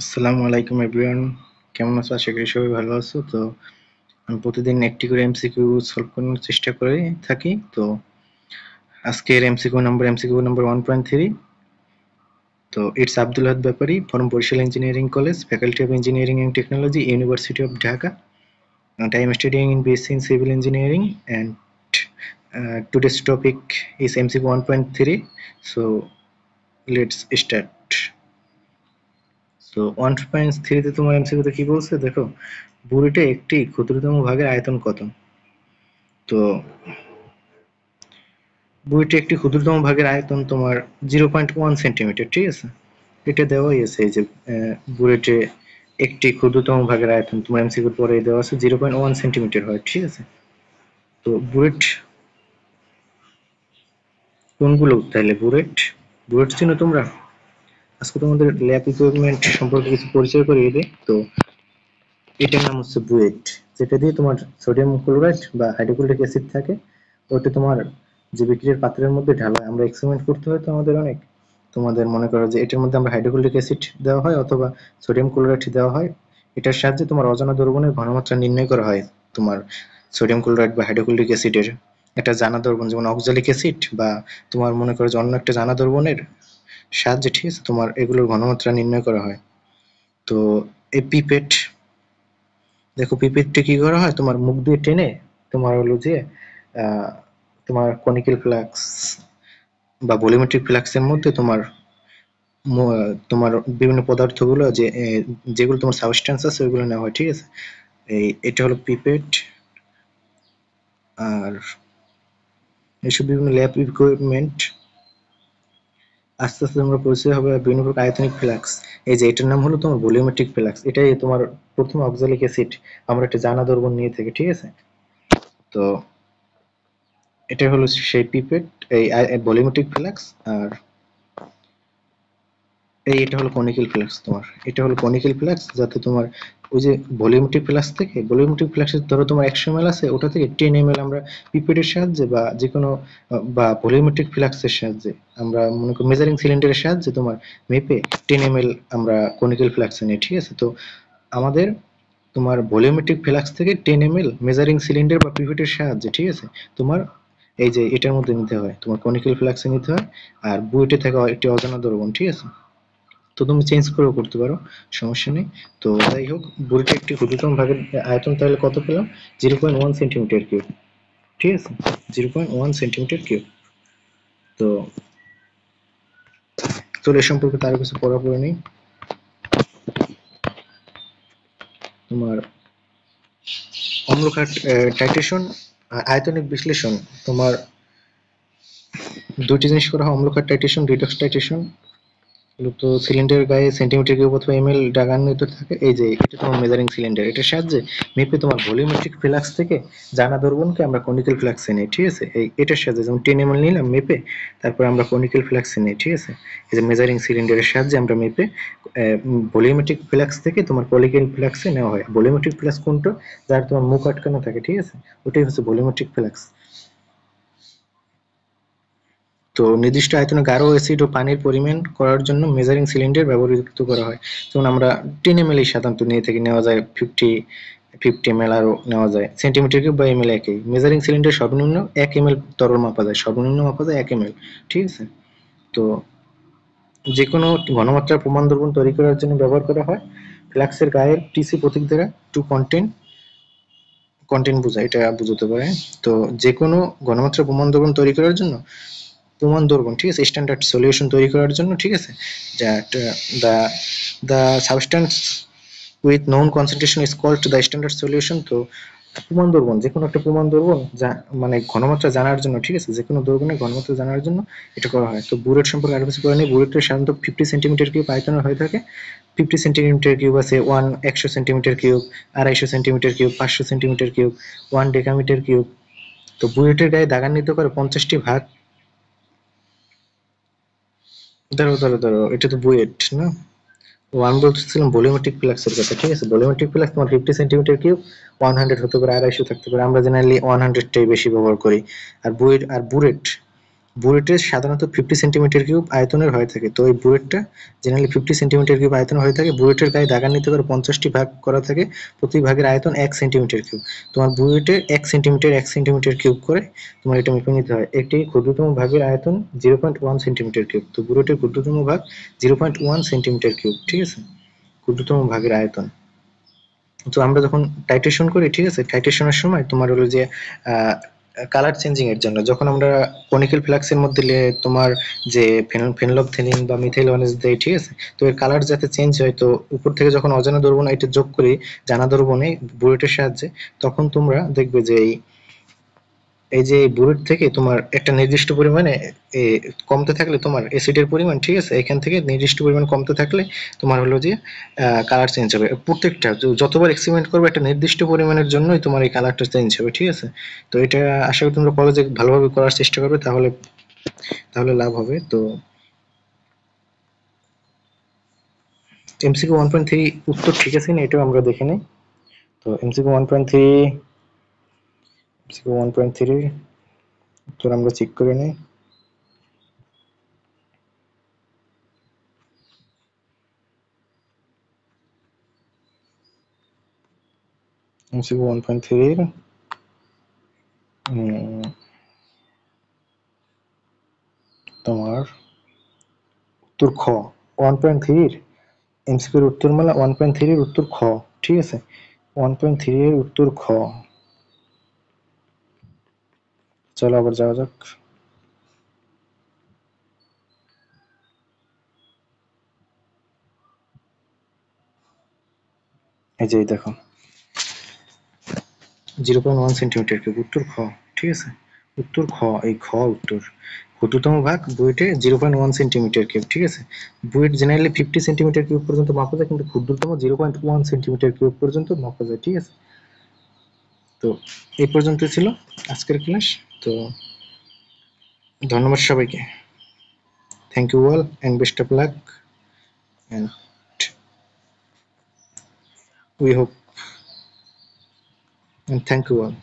আসসালামু আলাইকুম এভরিওয়ান, কেমন আছো? আশা করি সবাই ভালো আছো। তো আমি প্রতিদিন একটি করে এমসিকিউ সলভ করার চেষ্টা করে থাকি। তো আজকের এমসিকিউ নাম্বার 1.3। তো it's Abdul Had Byapari from Barishal engineering college, faculty of engineering and technology, university of Dhaka, and I am studying in BSc in Civil Engineering, and today's topic is MCQ 1.3. So let's start. তো 1.3 তে তোমার এমসিকিউতে কি বলছে দেখো, বুড়িতে একটি ক্ষুদ্রতম ভাগের আয়তন কত? তো বুড়িতে একটি ক্ষুদ্রতম ভাগের আয়তন তোমার 0.1 সেন্টিমিটার, ঠিক আছে? এটা দেওয়াই আছে, এই যে বুড়িতে একটি ক্ষুদ্রতম ভাগের আয়তন তোমার এমসিকিউর পরে দেওয়া আছে 0.1 সেন্টিমিটার হয়, ঠিক আছে? তো বুয়েট কোনগুলো তাহলে? বুয়েট চিনো তোমরা? আজকে তোমাদের ল্যাব ইকুইপমেন্ট সম্পর্কে কিছু পরিচয় করিয়ে দিই। তো এটার নাম হচ্ছে বুয়েট, যেটা দিয়ে তোমার সোডিয়াম ক্লোরাইড বা হাইড্রোক্লোরিক অ্যাসিড থাকে। ওটা তোমার যে বিক্রিয়ার পাত্রের মধ্যে ঢালা হয়, আমরা এক্সপেরিমেন্ট করতে হয় তো আমাদের অনেক, তোমাদের মনে করো যে এটার মধ্যে আমরা হাইড্রোক্লোরিক অ্যাসিড দেওয়া হয় অথবা সোডিয়াম ক্লোরাইড দেওয়া হয়। এটার সাহায্যে তোমার অজানা দ্রবণের ঘনমাত্রা নির্ণয় করা হয়। তোমার সোডিয়াম ক্লোরাইড বা হাইড্রোক্লোরিক অ্যাসিডের একটা জানা দ্রবণ যেমন অক্সালিক অ্যাসিড, বা তোমার মনে করো যে অন্য একটা জানা দ্রবণের সাহায্যে, ঠিক আছে, তোমার এগুলোর ঘনমাত্রা নির্ণয় করা হয়। তো এই পিপেট, দেখো পিপেটটা কি করা হয়, তোমার মুখ দিয়ে টেনে তোমার হলো যে আহ, তোমার কনিক্যাল ফ্লাক্স বা ভলিউমেট্রিক ফ্লাক্সের মধ্যে তোমার তোমার বিভিন্ন পদার্থগুলো যেগুলো তোমার সাবস্টেন্স আছে ওইগুলো নেওয়া হয়, ঠিক আছে? এটা হলো পিপেট। আর এইসব বিভিন্ন ল্যাব ইকুইপমেন্ট আস্তে আস্তে তোমরা পরিচয় হবে বিভিন্ন প্রকার আয়তনিক ফ্লাক্স। এই যে এটার নাম হলো তোমার ভলিউমেট্রিক ফ্লাক্স, এটাই তোমার প্রথম অক্সালিক অ্যাসিড আমরা একটা জানা দ্রবণ নিয়ে থাকি, ঠিক আছে? তো এটা হলো সেই পিপেট, এই ভলিউমেট্রিক ফ্লাক্স। আর এটা হলো কনিক্যাল ফ্লাক্স, তোমার এটা হলো কনিক্যাল ফ্লাক্স, যাতে তোমার ওই যে ভলিউমেট্রিক ফ্লাক্স থেকে, ভলিউমেট্রিক ফ্লাক্সের ধরো তোমার 100 ml আছে, ওটা থেকে 10 ml আমরা পিপেটের সাহায্যে বা যে কোনো বা ভলিউমেট্রিক ফ্লাক্সের সাহায্যে আমরা মনে করি মেজারিং সিলিন্ডারের সাহায্যে তোমার মেপে 10 ml আমরা কনিক্যাল ফ্লাক্সে নিই, ঠিক আছে? তো আমাদের তোমার ভলিউমেট্রিক ফ্লাক্স থেকে 10 ml মেজারিং সিলিন্ডার বা পিপেটের সাহায্যে, ঠিক আছে, তোমার এই যে এটার মধ্যে নিতে হয়, তোমার কনিক্যাল ফ্লাক্সে নিতে হয়। আর বুয়েটে থাকা একটি অজানা দ্রবণ, ঠিক আছে? তো তুমি চেঞ্জ করেও করতে পারো, সমস্যা নেই। তো যাই হোক, বুড়িটা একটি ক্ষুদ্রতম ভাগের আয়তন তাহলে কত পেলাম? 0.1 সেন্টিমিটার কিউব, ঠিক আছে? 0.1 সেন্টিমিটার কিউব। তো চলো এ সম্পর্কে তার কিছু পড়া পড়ে নেই। তোমার অম্লক্ষার টাইট্রেশন আর আয়তনিক বিশ্লেষণ, তোমার দুইটি জিনিস করা হয়, অম্লক্ষার টাইট্রেশন, রিডক্স টাইট্রেশন। তো সিলিন্ডারের গায়ে সেন্টিমিটার কিউব অথবা এমএল দাগান্বিত থাকে। এই যে এটা তোমার মেজারিং সিলিন্ডার, এটার সাহায্যে মেপে তোমার ভলিউমেট্রিক ফ্লাক্স থেকে জানা দ্রবণকে আমরা কনিক্যাল ফ্লাক্সে নিই, ঠিক আছে? এটার সাহায্যে যেমন 10 ml নিলাম মেপে, তারপর আমরা কনিক্যাল ফ্লাক্সে নিই, ঠিক আছে? এই যে মেজারিং সিলিন্ডারের সাহায্যে আমরা মেপে ভলিউমেট্রিক ফ্লাক্স থেকে তোমার কনিক্যাল ফ্লাক্সে নেওয়া হয়। ভলিউমেট্রিক ফ্লাক্স কোনটা? যার তোমার মুখ আটকানো থাকে, ঠিক আছে? ওটাই হচ্ছে ভলিউমেট্রিক ফ্লাক্স। তো নির্দিষ্ট আয়তনে গাঢ় অ্যাসিড ও পানির পরিমাণ করার জন্য মেজারিং সিলিন্ডার ব্যবহৃত করা হয়। যেমন আমরা 10 ml সাধারণত নিয়ে থাকি, নেওয়া যায় 50 ml আরও নেওয়া যায়, সেন্টিমিটার কিউব বা এমএল একই। মেজারিং সিলিন্ডার সর্বনিম্ন 1 ml তরল মাপা যায়, সর্বনিম্ন মাপা যায় 1 ml, ঠিক আছে? তো যে কোনো ঘনমাত্রার প্রমাণ দ্রবণ তৈরি করার জন্য ব্যবহার করা হয়। ফ্লাক্সের গায়ের টিসি প্রতীক দ্বারা টু কন্টেন্ট বোঝায়, এটা বোঝাতে পারে। তো যে কোনো ঘনমাত্রার প্রমাণ দ্রবণ তৈরি করার জন্য প্রমাণ দ্রবণ, ঠিক আছে, স্ট্যান্ডার্ড সলিউশন তৈরি করার জন্য, ঠিক আছে, the the substance with known concentration is called the standard solution. তো প্রমাণ দ্রবণ, যে কোনো একটা প্রমাণ দ্রবণ যা মানে ঘনমাত্রা জানার জন্য, ঠিক আছে, যে কোনো দ্রবণের ঘনমাত্রা জানার জন্য এটা করা হয়। তো বুলেট সম্পর্কে আরো কিছু করে নিই। বুলেটের সাধারণত 50 সেন্টিমিটার কিউব আয়তনের হয়ে থাকে। 50 সেন্টিমিটার কিউব আছে 100 centimetre cube, 250 centimetre cube, 500 centimetre cube, 1 decametre cube. তো বুলেটের গায়ে দাগান্বিত করে 50টি ভাগ। ধরো এটা তো বুয়েট না, ওয়ান বলতেছিলাম ভলিউমেট্রিক ফ্লাক্সের কথা, ঠিক আছে? ভলিউমেট্রিক ফ্লাক্স তোমার 50 সেন্টিমিটার কিউব, 100 হতে পারে, 250 থাকতে পারে, আমরা জেনারেলি 100টাই বেশি ব্যবহার করি। আর বুয়েট আর বুরেট, বুয়েটের সাধারণত 50 সেন্টিমিটার কিউব আয়তনের হয়ে থাকে। তো এই বুয়েটটা জেনারেলি 50 সেন্টিমিটার কিউব আয়তন হয়ে থাকে। বুয়েটের গায়ে দাগান্বিত করে 50টি ভাগ করা থাকে, প্রতি ভাগের আয়তন 1 সেন্টিমিটার কিউব। তোমার বুয়েটে 1 সেন্টিমিটার 1 সেন্টিমিটার কিউব করে তোমার এটা মেপে নিতে হয়। একটি ক্ষুদ্রতম ভাগের আয়তন 0.1 সেন্টিমিটার কিউব। তো বুয়েটের ক্ষুদ্রতম ভাগ 0.1 সেন্টিমিটার কিউব, ঠিক আছে, ক্ষুদ্রতম ভাগের আয়তন। তো আমরা যখন টাইট্রেশন করি, ঠিক আছে, টাইট্রেশনের সময় তোমার হলো যে কালার চেঞ্জিং এর জন্য যখন আমরা কনিক্যাল ফ্লাক্সের মধ্যে তোমার যে ফেনলফথেলিন বা মিথাইল ওয়ানেজ দেই, ঠিক আছে, তো এর কালার যাতে চেঞ্জ হয়, তো উপর থেকে যখন অজানা দ্রবণ এটা যোগ করি জানা দ্রবণে বুয়েটের সাহায্যে, তখন তোমরা দেখবে যে এই যে বুলেট থেকে তোমার একটা নির্দিষ্ট পরিমাণে কমতে থাকলে তোমার অ্যাসিডের পরিমাণ, ঠিক আছে, এখান থেকে নির্দিষ্ট পরিমাণ কমতে থাকলে তোমার হলো যে কালার চেঞ্জ হবে। প্রত্যেকটা যতবার এক্সপেরিমেন্ট করবে একটা নির্দিষ্ট পরিমাণের জন্যই তোমার এই কালারটা চেঞ্জ হবে, ঠিক আছে। তো এটা আশা করি তোমরা কলেজে ভালোভাবে করার চেষ্টা করবে, তাহলে তাহলে লাভ হবে। তো এমসিকিউ 1.3 উত্তর ঠিক আছে না, এটাও আমরা দেখে নিই। তো এমসিকিউ 1.3 উত্তর আমরা চেক করে নিই। এমসিকিউ 1.3 তোমার উত্তর খ। 1.3 এর এমসিকিউর উত্তর মানে 1.3 এর উত্তর খ, ঠিক আছে, 1.3 এর উত্তর খ। চলো আবার যাওয়া যাক। এই যে দেখো 0.1 সেন্টিমিটার কিউব, উত্তর খ, ঠিক আছে, উত্তর খ, এই খ উত্তর। ক্ষুদ্রতম ভাগ বুয়েটে 0.1 সেন্টিমিটার কিউব, ঠিক আছে। বুয়েট জেনারেলি 50 সেন্টিমিটার কিউব পর্যন্ত মাপা যায়, কিন্তু ক্ষুদ্রতম 0.1 সেন্টিমিটার কিউব পর্যন্ত মাপা যায়, ঠিক আছে। তো এই পর্যন্ত ছিল আজকের ক্লাস। তো ধন্যবাদ সবাইকে। Thank you all and best of luck, and we hope and thank you all.